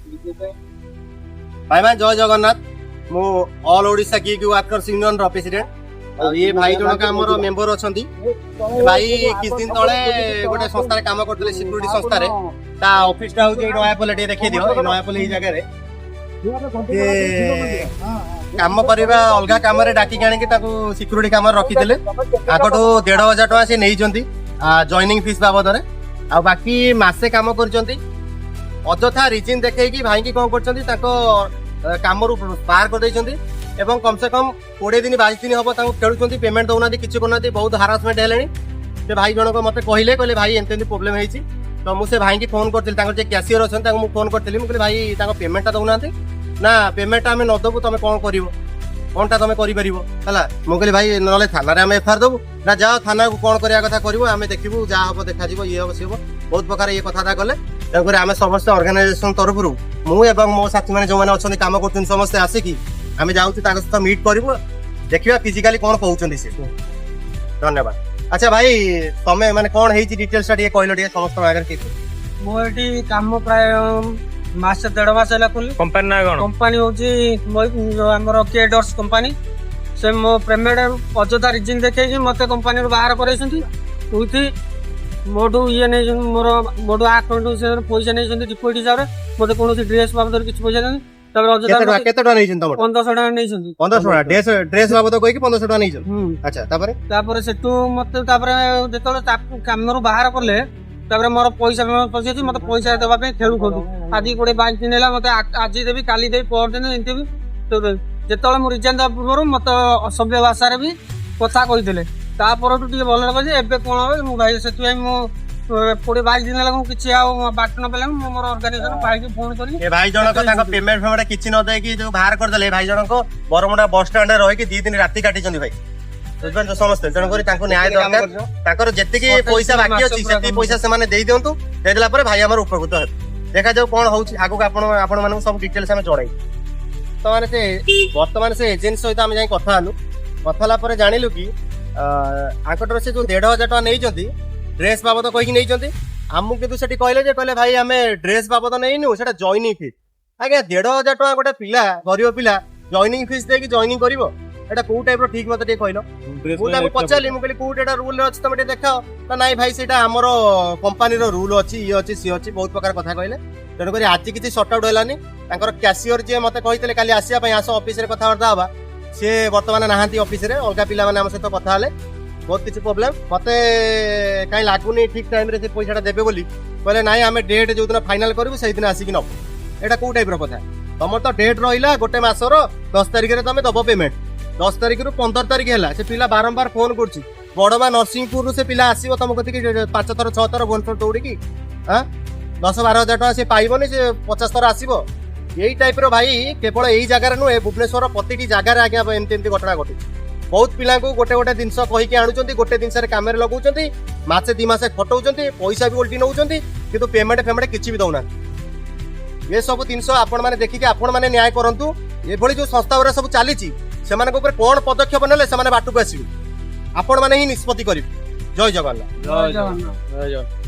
भाई मैं जय जगन्नाथ मु all Odisha gig workers union रो प्रेसिडेंट और ये भाई जनक हमर मेंबर अछंती भाई किछ दिन तळे गोटे संस्था रे काम करथले सिक्युरिटी संस्था रे ता ऑफिस टा होजे नयापल्ली टे देखि दियो नयापल्ली ही जगह रे ये काम परिबा अलगा काम रे डाकी गाणी के ताको सिक्युरिटी काम रखी देले आकटो 1500 टका से नै जंती जॉइनिंग फीस बाबद रे आ बाकी मासे काम करचंती अजथा रिजिन देखै कि भाई की कोन करचंती ताको काम रु पार कर दैछंती एवं कम से कम 20 दिन 22 दिन हबो ताको खेलुचंती पेमेंट दउना किछ कोना बहुत हारासमेंट हेलेनी से भाई जनक मते कहले भाई एंते प्रॉब्लम हेछि तो मु से भाई की फोन करथिल ताको जे कैशियर अछन ताको मु फोन करथिली मु कहले भाई ताको पेमेंट दउना ना पेमेंट आमे न दबु तमे कोन करिवो कोनटा तमे करि परिवो हला मु कहले भाई नले थाना रे आमे एफआर दबु ना जाओ थाना को कोन करिया कथा करिवो आमे देखिबु जा हबो देखा जिवो ये हबो सेबो बहुत प्रकार ये कथा गले ताको आमे समस्त ऑर्गेनाइजेशन तरफ रु मु एवं मो साथी माने जो माने अछन काम करथुन समस्त आसे की आमे जाउती ताको साथ मीट करिवो देखिबा फिजिकली कोन कहउचंदी से धन्यवाद अच्छा भाई तमे माने कोन हेछि डिटेल्स टा ये कहलो समस्त आगर के मो एटी काम प्राय मास 1.5 मास हला खुली कंपनी ना कोन कंपनी होची हमर केडर्स कंपनी से मो पेमेंट अजदा रिजिन देखे कि मते कंपनी रो बाहर करैसंती उठी मोडू ये नै मोर मोडू अकाउंट से पैसा नै जंती डिपोजिट हिसाब रे मते कोनोसी ड्रेस बाबद किछ पैसा नै तबे अजदा केते टका नै जंत 1500 टका नै जंती 1500 टका ड्रेस बाबद कोइ कि 1500 टका नै जंत अच्छा तापरे सेटू मते तापरे जेतले काम रो बाहर करले तापरे मोर पैसा पसी मते पैसा देबा पे खेलु खोदु आदि कोडे 22 दिन हैला मते आज देबी काली देबी पर दिन एंते भी तो जेतले मु रिजाइन दा पूर्व मते असभ्य भाषा रे भी कथा कहि देले तापर तो टिके भल लागो जे एबे कोन होय मु भाई सेतु मु 22 दिन लागो किछि आ बाट न पेला मु मोर ऑर्गेनाइजेशन भाई के फोन करी ए भाई जनक ताका पेमेंट फेमेंट किछि न दे कि जो बाहर कर देले भाई जनक बरमुडा बस स्टैंड रे रहि कि 2 दिन राती काटी जंदी भाई बुझबन तो समस्त जन करी ताको न्याय दरकार ताकर जत्ते की पैसा बाकी अछि सेती पैसा से माने देई दियंतु देला पर भाई हमर उपकृत हे देखा जाऊ कोन होउछि आगु आपण माने सब डिटेल्स हम जोड़ाई तो माने से वर्तमान से एजेंट सहित हम जाई कथा आलु कथाला पर जानिलु कि आकटर से जो 1500 टका नै जंती ड्रेस बाबद कहि कि नै जंती हमु किंतु सेठी कहले भाई हमें ड्रेस बाबद नै नु सेटा जॉइनिंग फीस आगे 1500 टका गोटे पिला गरीब पिला जॉइनिंग फीस दे कि जॉइनिंग करिवो एटा को टाइप रो ठीक मते टे कहलो मु ताको पचाली मु कहली को एटा रूल अछि तमे टे देखाओ ना नाइ भाई सेटा हमरो कंपनी रो रूल अछि ये अछि सी अछि बहुत प्रकार कथा कहले तेन करी आज किछि सॉर्ट आउट हेलानी तांकर कैशियर जे मते कहितले काली आसिया पई आसो ऑफिस रे कथा वर्ता हबा से वर्तमान नाहांती ऑफिस रे अलगा पिला माने हम से तो कथा हले बहुत किछि प्रॉब्लम मते काई लागुनी ठीक टाइम रे से पैसाटा देबे बोली कहले नाइ हमें डेट जो दिन फाइनल करबो सेहि दिन आसी कि न एटा को टाइप रो कथा तमर तो डेट रहिला गोटे मासर 10 तारिख रे तमे दबो पेमेंट 10 तारिख रु 15 तारिख हैला से पिला बारंबार फोन करछि बडबा नरसिंहपुर रु से पिला आसीबो तम कथि कि 5 थर 6 थर बोनफोर दौड़ी कि हां 10-12 हजार टका से पाइबोनी से 50 थर आसीबो यही टाइप रो भाई केवल एही जगह रे नु भुवनेश्वर प्रतिटी जगह रे आज्ञा एमती घटना घटी बहुत पिला को गोटे गोटे जिनस कहि के आनुचंती गोटे दिन से काम रे लगाउचंती मासे 2 मासे खटौचंती पैसा भी उल्टी नउचंती किंतु पेमेंट किछि भी दउना ये सब जिनस आपण माने देखि के आपण माने न्याय करंतु ए भली जो संस्था रे सब चाली छि सेमान ऊपर कोन पदक्षेप नेले सेमान बाटू को आसीबे आपण माने ही निष्पत्ति करिवे जय जगन्नाथ जय जगन्नाथ।